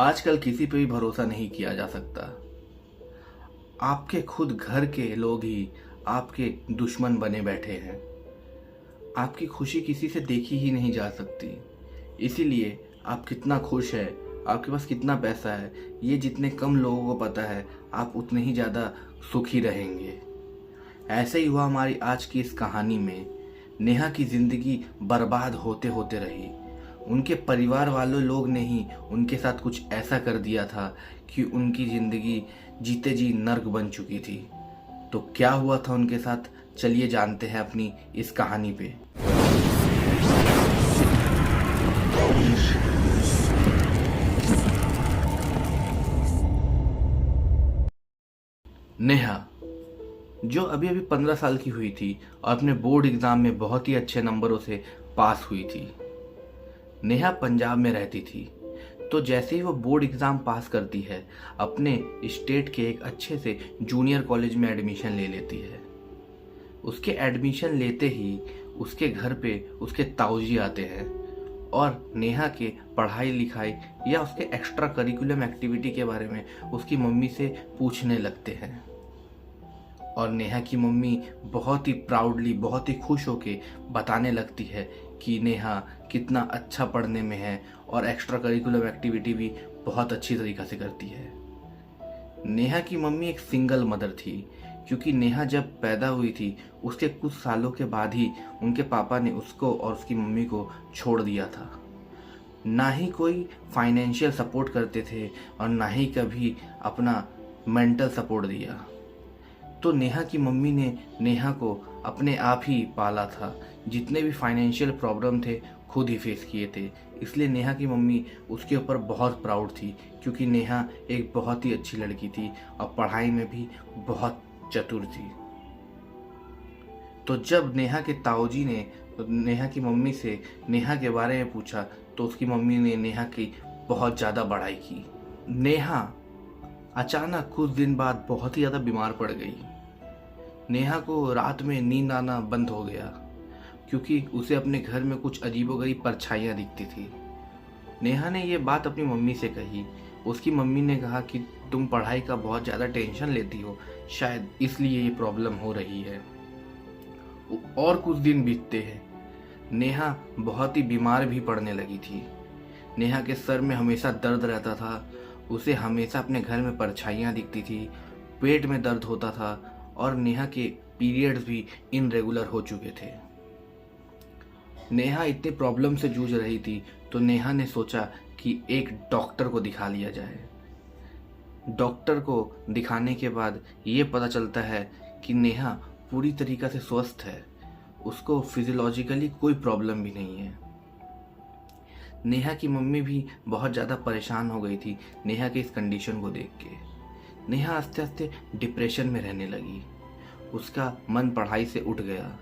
आजकल किसी पे भी भरोसा नहीं किया जा सकता। आपके खुद घर के लोग ही आपके दुश्मन बने बैठे हैं। आपकी खुशी किसी से देखी ही नहीं जा सकती। इसीलिए आप कितना खुश है, आपके पास कितना पैसा है, ये जितने कम लोगों को पता है, आप उतने ही ज़्यादा सुखी रहेंगे। ऐसे ही हुआ हमारी आज की इस कहानी में। नेहा की ज़िंदगी बर्बाद होते होते रही। उनके परिवार वालों लोग ने ही उनके साथ कुछ ऐसा कर दिया था कि उनकी ज़िंदगी जीते जी नर्क बन चुकी थी। तो क्या हुआ था उनके साथ, चलिए जानते हैं अपनी इस कहानी पे। नेहा, जो अभी अभी 15 साल की हुई थी और अपने बोर्ड एग्ज़ाम में बहुत ही अच्छे नंबरों से पास हुई थी। नेहा पंजाब में रहती थी। तो जैसे ही वो बोर्ड एग्ज़ाम पास करती है, अपने स्टेट के एक अच्छे से जूनियर कॉलेज में एडमिशन ले लेती है। उसके एडमिशन लेते ही उसके घर पे उसके ताऊजी आते हैं और नेहा के पढ़ाई लिखाई या उसके एक्स्ट्रा करिकुलम एक्टिविटी के बारे में उसकी मम्मी से पूछने लगते हैं। और नेहा की मम्मी बहुत ही प्राउडली, बहुत ही खुश होके बताने लगती है कि नेहा कितना अच्छा पढ़ने में है और एक्स्ट्रा करिकुलर एक्टिविटी भी बहुत अच्छी तरीक़ा से करती है। नेहा की मम्मी एक सिंगल मदर थी, क्योंकि नेहा जब पैदा हुई थी उसके कुछ सालों के बाद ही उनके पापा ने उसको और उसकी मम्मी को छोड़ दिया था। ना ही कोई फाइनेंशियल सपोर्ट करते थे और ना ही कभी अपना मेंटल सपोर्ट दिया। तो नेहा की मम्मी ने नेहा को अपने आप ही पाला था। जितने भी फाइनेंशियल प्रॉब्लम थे खुद ही फेस किए थे। इसलिए नेहा की मम्मी उसके ऊपर बहुत प्राउड थी, क्योंकि नेहा एक बहुत ही अच्छी लड़की थी और पढ़ाई में भी बहुत चतुर थी। तो जब नेहा के ताऊजी ने नेहा की मम्मी से नेहा के बारे में पूछा, तो उसकी मम्मी ने नेहा की बहुत ज़्यादा बड़ाई की। नेहा अचानक कुछ दिन बाद बहुत ही ज़्यादा बीमार पड़ गई। नेहा को रात में नींद आना बंद हो गया, क्योंकि उसे अपने घर में कुछ अजीबोगरीब परछाइयाँ दिखती थी। नेहा ने ये बात अपनी मम्मी से कही। उसकी मम्मी ने कहा कि तुम पढ़ाई का बहुत ज़्यादा टेंशन लेती हो, शायद इसलिए ये प्रॉब्लम हो रही है। और कुछ दिन बीतते हैं। नेहा बहुत ही बीमार भी पड़ने लगी थी। नेहा के सर में हमेशा दर्द रहता था। उसे हमेशा अपने घर में परछाइयाँ दिखती थी, पेट में दर्द होता था और नेहा के पीरियड्स भी इनरेगुलर हो चुके थे। नेहा इतने प्रॉब्लम से जूझ रही थी, तो नेहा ने सोचा कि एक डॉक्टर को दिखा लिया जाए। डॉक्टर को दिखाने के बाद ये पता चलता है कि नेहा पूरी तरीक़ा से स्वस्थ है। उसको फिजियोलॉजिकली कोई प्रॉब्लम भी नहीं है। नेहा की मम्मी भी बहुत ज़्यादा परेशान हो गई थी नेहा के इस कंडीशन को देख के। नेहा आस्ते आस्ते डिप्रेशन में रहने लगी। उसका मन पढ़ाई से उठ गया,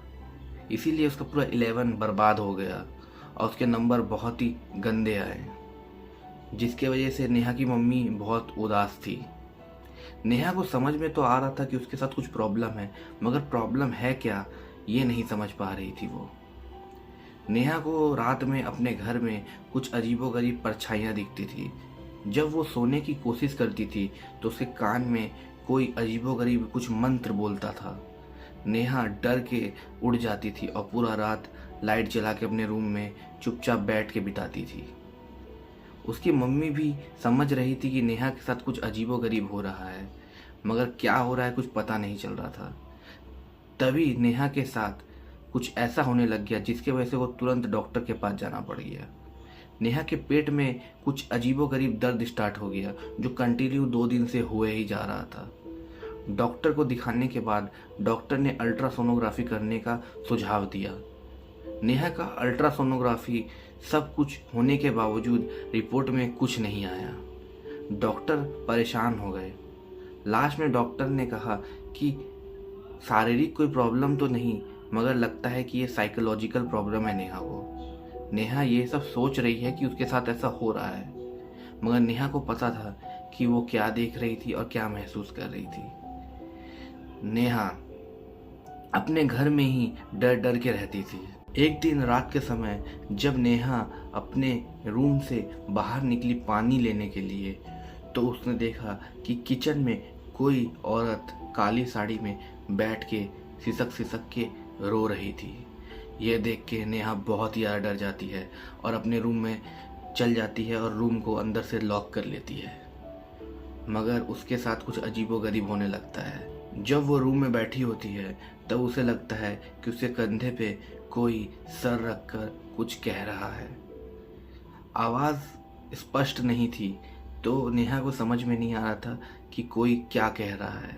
इसीलिए उसका पूरा 11 बर्बाद हो गया और उसके नंबर बहुत ही गंदे आए, जिसके वजह से नेहा की मम्मी बहुत उदास थी। नेहा को समझ में तो आ रहा था कि उसके साथ कुछ प्रॉब्लम है, मगर प्रॉब्लम है क्या ये नहीं समझ पा रही थी वो। नेहा को रात में अपने घर में कुछ अजीबोगरीब परछाइयाँ दिखती थी। जब वो सोने की कोशिश करती थी तो उसके कान में कोई अजीबोगरीब कुछ मंत्र बोलता था। नेहा डर के उड़ जाती थी और पूरा रात लाइट जला के अपने रूम में चुपचाप बैठ के बिताती थी। उसकी मम्मी भी समझ रही थी कि नेहा के साथ कुछ अजीबोगरीब हो रहा है, मगर क्या हो रहा है कुछ पता नहीं चल रहा था। तभी नेहा के साथ कुछ ऐसा होने लग गया जिसके वजह से वो तुरंत डॉक्टर के पास जाना पड़ गया। नेहा के पेट में कुछ अजीबोगरीब दर्द स्टार्ट हो गया, जो कंटिन्यू 2 दिन से हुए ही जा रहा था। डॉक्टर को दिखाने के बाद डॉक्टर ने अल्ट्रासोनोग्राफी करने का सुझाव दिया। नेहा का अल्ट्रासोनोग्राफी सब कुछ होने के बावजूद रिपोर्ट में कुछ नहीं आया। डॉक्टर परेशान हो गए। लास्ट में डॉक्टर ने कहा कि शारीरिक कोई प्रॉब्लम तो नहीं, मगर लगता है कि ये साइकोलॉजिकल प्रॉब्लम है नेहा को। नेहा ये सब सोच रही है कि उसके साथ ऐसा हो रहा है, मगर नेहा को पता था कि वो क्या देख रही थी और क्या महसूस कर रही थी। नेहा अपने घर में ही डर डर के रहती थी। एक दिन रात के समय जब नेहा अपने रूम से बाहर निकली पानी लेने के लिए, तो उसने देखा कि किचन में कोई औरत काली साड़ी में बैठ के सिसक सिसक के रो रही थी। यह देख के नेहा बहुत ही ज़्यादा डर जाती है और अपने रूम में चल जाती है और रूम को अंदर से लॉक कर लेती है। मगर उसके साथ कुछ अजीबोगरीब होने लगता है। जब वो रूम में बैठी होती है तब उसे लगता है कि उसके कंधे पे कोई सर रखकर कुछ कह रहा है। आवाज़ स्पष्ट नहीं थी, तो नेहा को समझ में नहीं आ रहा था कि कोई क्या कह रहा है।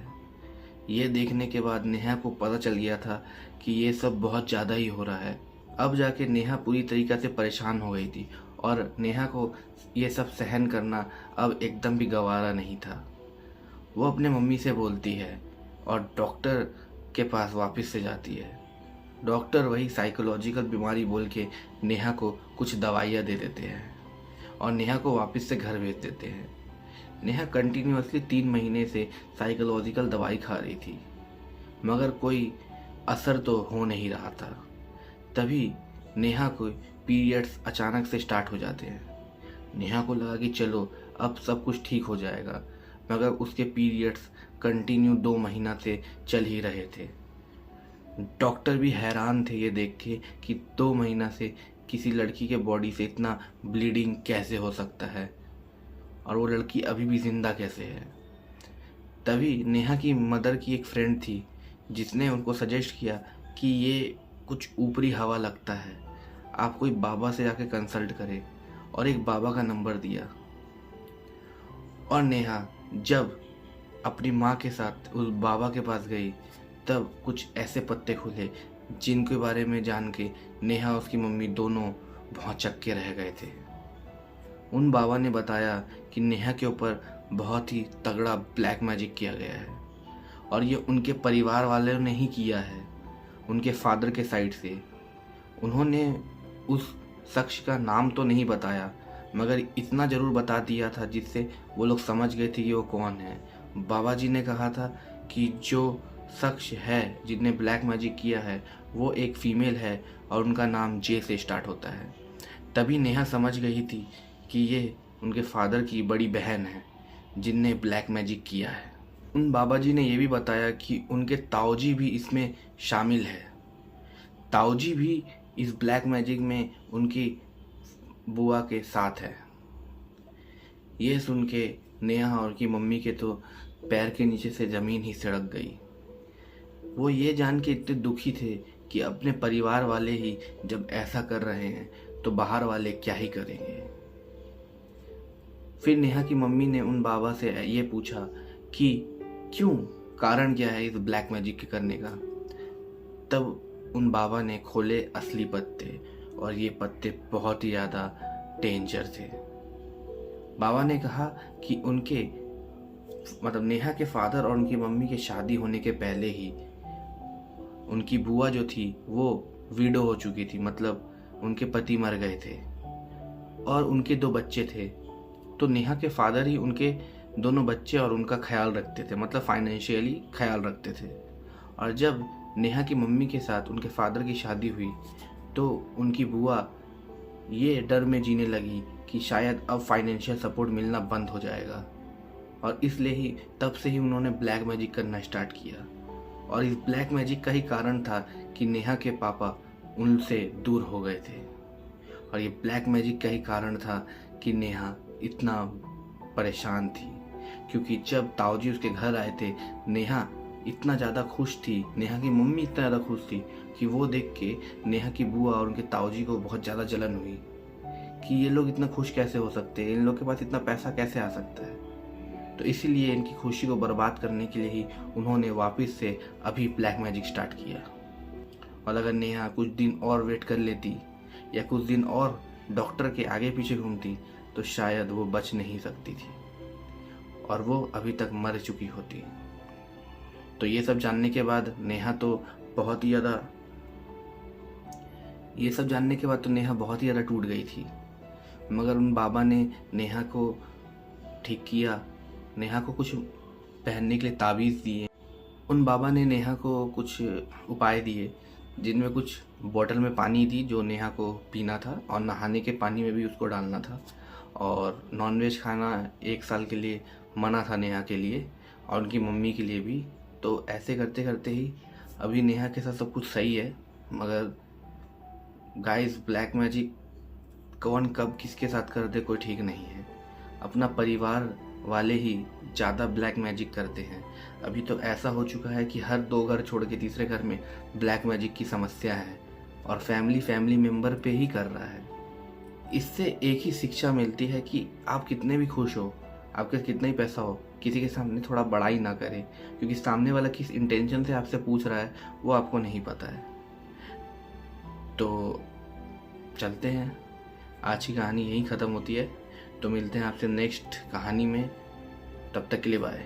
ये देखने के बाद नेहा को पता चल गया था कि ये सब बहुत ज़्यादा ही हो रहा है। अब जाके नेहा पूरी तरीक़ा से परेशान हो गई थी और नेहा को ये सब सहन करना अब एकदम भी गवारा नहीं था। वो अपने मम्मी से बोलती है और डॉक्टर के पास वापस से जाती है। डॉक्टर वही साइकोलॉजिकल बीमारी बोल के नेहा को कुछ दवाइयाँ दे देते हैं और नेहा को वापस से घर भेज देते हैं। नेहा कंटिन्यूअसली 3 महीने से साइकोलॉजिकल दवाई खा रही थी, मगर कोई असर तो हो नहीं रहा था। तभी नेहा को पीरियड्स अचानक से स्टार्ट हो जाते हैं। नेहा को लगा कि चलो अब सब कुछ ठीक हो जाएगा, मगर उसके पीरियड्स कंटिन्यू 2 महीना से चल ही रहे थे। डॉक्टर भी हैरान थे ये देख के कि 2 महीना से किसी लड़की के बॉडी से इतना ब्लीडिंग कैसे हो सकता है और वो लड़की अभी भी ज़िंदा कैसे है। तभी नेहा की मदर की एक फ्रेंड थी जिसने उनको सजेस्ट किया कि ये कुछ ऊपरी हवा लगता है, आप कोई बाबा से जाके कंसल्ट करें, और एक बाबा का नंबर दिया। और नेहा जब अपनी माँ के साथ उस बाबा के पास गई तब कुछ ऐसे पत्ते खुले जिनके बारे में जान के नेहा और उसकी मम्मी दोनों भौंचक्के रह गए थे। उन बाबा ने बताया कि नेहा के ऊपर बहुत ही तगड़ा ब्लैक मैजिक किया गया है और ये उनके परिवार वालों ने ही किया है, उनके फादर के साइड से। उन्होंने उस शख्स का नाम तो नहीं बताया, मगर इतना ज़रूर बता दिया था जिससे वो लोग समझ गए थे कि वो कौन है। बाबा जी ने कहा था कि जो शख्स है जिसने ब्लैक मैजिक किया है वो एक फीमेल है और उनका नाम जे से स्टार्ट होता है। तभी नेहा समझ गई थी कि ये उनके फादर की बड़ी बहन है जिनने ब्लैक मैजिक किया है। उन बाबा जी ने ये भी बताया कि उनके ताऊजी भी इसमें शामिल है। ताऊजी भी इस ब्लैक मैजिक में उनकी बुआ के साथ है। ये सुन के नेहा और की मम्मी के तो पैर के नीचे से ज़मीन ही सड़क गई। वो ये जान के इतने दुखी थे कि अपने परिवार वाले ही जब ऐसा कर रहे हैं तो बाहर वाले क्या ही करेंगे। फिर नेहा की मम्मी ने उन बाबा से ये पूछा कि क्यों, कारण क्या है इस ब्लैक मैजिक के करने का। तब उन बाबा ने खोले असली पत्ते और ये पत्ते बहुत ही ज़्यादा डेंजर थे। बाबा ने कहा कि उनके मतलब नेहा के फादर और उनकी मम्मी के शादी होने के पहले ही उनकी बुआ जो थी वो विडो हो चुकी थी, मतलब उनके पति मर गए थे और उनके 2 बच्चे थे। तो नेहा के फादर ही उनके दोनों बच्चे और उनका ख्याल रखते थे, मतलब फाइनेंशियली ख्याल रखते थे। और जब नेहा की मम्मी के साथ उनके फादर की शादी हुई तो उनकी बुआ ये डर में जीने लगी कि शायद अब फाइनेंशियल सपोर्ट मिलना बंद हो जाएगा, और इसलिए ही तब से ही उन्होंने ब्लैक मैजिक करना स्टार्ट किया। और इस ब्लैक मैजिक का ही कारण था कि नेहा के पापा उनसे दूर हो गए थे, और ये ब्लैक मैजिक का ही कारण था कि नेहा इतना परेशान थी। क्योंकि जब ताऊजी उसके घर आए थे नेहा इतना ज़्यादा खुश थी, नेहा की मम्मी इतना ज़्यादा खुश थी कि वो देख के नेहा की बुआ और उनके ताऊजी को बहुत ज़्यादा जलन हुई कि ये लोग इतना खुश कैसे हो सकते हैं, इन लोग के पास इतना पैसा कैसे आ सकता है। तो इसीलिए इनकी खुशी को बर्बाद करने के लिए ही उन्होंने वापस से अभी ब्लैक मैजिक स्टार्ट किया। और अगर नेहा कुछ दिन और वेट कर लेती या कुछ दिन और डॉक्टर के आगे पीछे घूमती तो शायद वो बच नहीं सकती थी और वो अभी तक मर चुकी होती। तो ये सब जानने के बाद नेहा तो बहुत ही ज़्यादा टूट गई थी। मगर उन बाबा ने नेहा को ठीक किया, नेहा को कुछ पहनने के लिए ताबीज़ दिए। उन बाबा ने नेहा को कुछ उपाय दिए जिनमें कुछ बॉटल में पानी दी जो नेहा को पीना था, और नहाने के पानी में भी उसको डालना था, और नॉनवेज खाना 1 साल के लिए मना था नेहा के लिए और उनकी मम्मी के लिए भी। तो ऐसे करते करते ही अभी नेहा के साथ सब कुछ सही है, मगर गाइस ब्लैक मैजिक कौन कब किसके साथ कर दे कोई ठीक नहीं है। अपना परिवार वाले ही ज़्यादा ब्लैक मैजिक करते हैं। अभी तो ऐसा हो चुका है कि हर 2 घर छोड़ के तीसरे घर में ब्लैक मैजिक की समस्या है, और फैमिली मेंबर पे ही कर रहा है। इससे एक ही शिक्षा मिलती है कि आप कितने भी खुश हो, आपके कितना ही पैसा हो, किसी के सामने थोड़ा बड़ाई ना करें, क्योंकि सामने वाला किस इंटेंशन से आपसे पूछ रहा है वो आपको नहीं पता है। तो चलते हैं, आज की कहानी यहीं ख़त्म होती है। तो मिलते हैं आपसे नेक्स्ट कहानी में, तब तक के लिए बाय।